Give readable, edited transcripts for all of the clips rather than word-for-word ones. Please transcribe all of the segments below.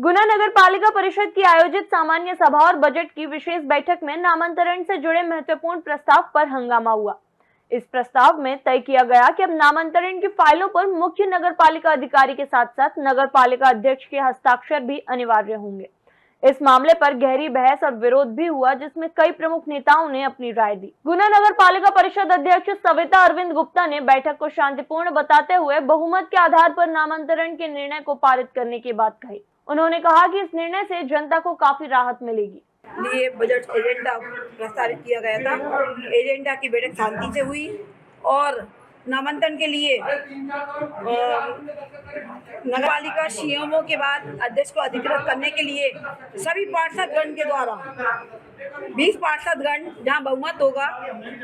गुना नगर पालिका परिषद की आयोजित सामान्य सभा और बजट की विशेष बैठक में नामांतरण से जुड़े महत्वपूर्ण प्रस्ताव पर हंगामा हुआ। इस प्रस्ताव में तय किया गया कि अब नामांतरण की फाइलों पर मुख्य नगर पालिका अधिकारी के साथ साथ नगर पालिका अध्यक्ष के हस्ताक्षर भी अनिवार्य होंगे। इस मामले पर गहरी बहस और विरोध भी हुआ, जिसमें कई प्रमुख नेताओं ने अपनी राय दी। गुना नगर पालिका परिषद अध्यक्ष सविता अरविंद गुप्ता ने बैठक को शांतिपूर्ण बताते हुए बहुमत के आधार पर नामांतरण के निर्णय को पारित करने की बात कही। उन्होंने कहा कि इस निर्णय से जनता को काफी राहत मिलेगी। लिए बजट एजेंडा प्रस्तावित किया गया था। एजेंडा की बैठक शांति से हुई और नामांकन के लिए नगरपालिका सीएमओ के बाद अध्यक्ष को अधिकृत करने के लिए सभी पार्षदगण के द्वारा 20 पार्षदगण जहां बहुमत होगा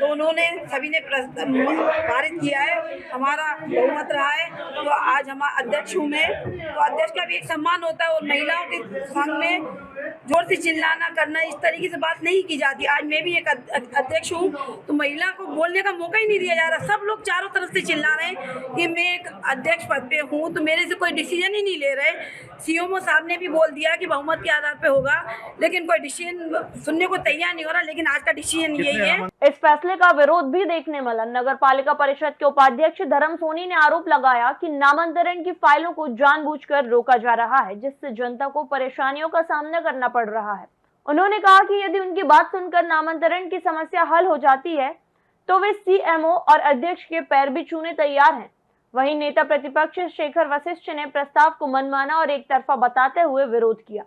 तो उन्होंने सभी ने पारित किया है। हमारा बहुमत रहा है तो आज हम अध्यक्ष हूँ मैं, तो अध्यक्ष का भी एक सम्मान होता है और महिलाओं के संग में जोर से चिल्लाना करना इस तरीके से बात नहीं की जाती। आज मैं भी एक अध्यक्ष हूँ तो महिला को बोलने का मौका ही नहीं दिया जा रहा। सब लोग चारों तरफ से चिल्ला रहे हैं कि मैं एक अध्यक्ष पद पे हूँ तो मेरे से कोई डिसीजन ही नहीं ले रहे। सीएमओ साहब ने भी बोल दिया कि बहुमत के आधार पे होगा, लेकिन कोई डिसीजन सुनने को तैयार नहीं हो रहा। लेकिन आज का डिसीजन यही है। इस फैसले का विरोध भी देखने मिला। नगर पालिका परिषद के उपाध्यक्ष धर्म सोनी ने आरोप लगाया कि नामांतरण की फाइलों को जानबूझकर रोका जा रहा है, जिससे जनता को परेशानियों का सामना करना पड़ रहा है। उन्होंने कहा कि यदि उनकी बात सुनकर नामांतरण की समस्या हल हो जाती है तो वे सीएमओ और अध्यक्ष के पैर भी छूने तैयार हैं। वहीं नेता प्रतिपक्ष शेखर वशिष्ठ ने प्रस्ताव को मनमाना और एक तरफा बताते हुए विरोध किया।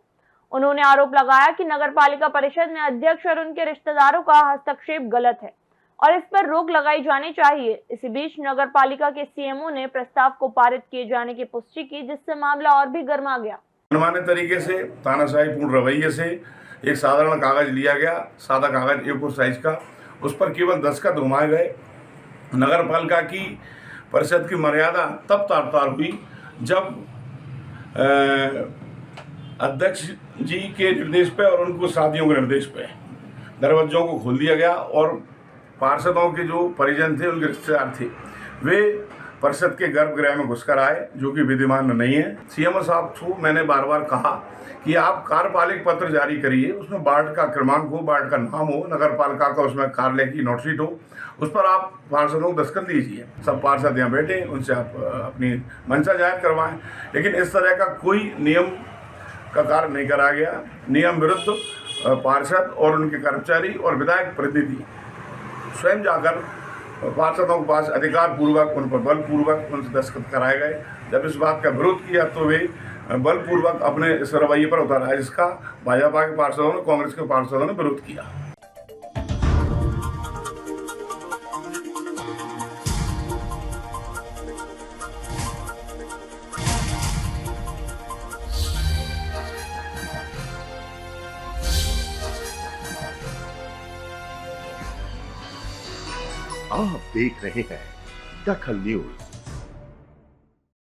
उन्होंने आरोप लगाया कि नगर पालिका परिषद में अध्यक्ष और उनके रिश्तेदारों का हस्तक्षेप गलत है और इस पर रोक लगाई जानी चाहिए। इसी बीच नगर पालिका के सीएमओ ने प्रस्ताव को पारित किए जाने की पुष्टि की, जिससे मामला और भी गर्मा गया। मनमाने तरीके से तानाशाहीपूर्ण रवैये से एक साधारण कागज लिया गया, सादा कागज A4 साइज का, उस पर केवल दस्तखत घुमाए गए। नगर पालिका की परिषद की मर्यादा तब तार हुई जब अध्यक्ष जी के निर्देश पे और उनको साथियों के निर्देश पे दरवाजों को खोल दिया गया और पार्षदों के जो परिजन थे, उनके रिश्तेदार थे, वे परिषद के गर्भगृह में घुसकर आए, जो कि विधिमान नहीं है। सीएमओ साहब को मैंने बार बार कहा कि आप कार्यपालिक पत्र जारी करिए, उसमें वार्ड का क्रमांक हो, वार्ड का नाम हो, नगर पालिका का उसमें कार्यालय की नोटशीट हो, उस पर आप पार्षदों को दस्तखत दीजिए। सब पार्षद यहाँ बैठे, उनसे आप अपनी मंशा जाहिर करवाएं। लेकिन इस तरह का कोई नियम का कार्य नहीं करा गया। नियम विरुद्ध पार्षद और उनके कर्मचारी और विधायक प्रतिनिधि स्वयं जाकर पार्षदों के पास अधिकार पूर्वक उन पर बलपूर्वक उनसे दस्तखत कराए गए। जब इस बात का विरोध किया तो वे बलपूर्वक अपने इस रवैये पर उतारा है, जिसका भाजपा के पार्षदों ने, कांग्रेस के पार्षदों ने विरोध किया। आप देख रहे हैं दखल न्यूज।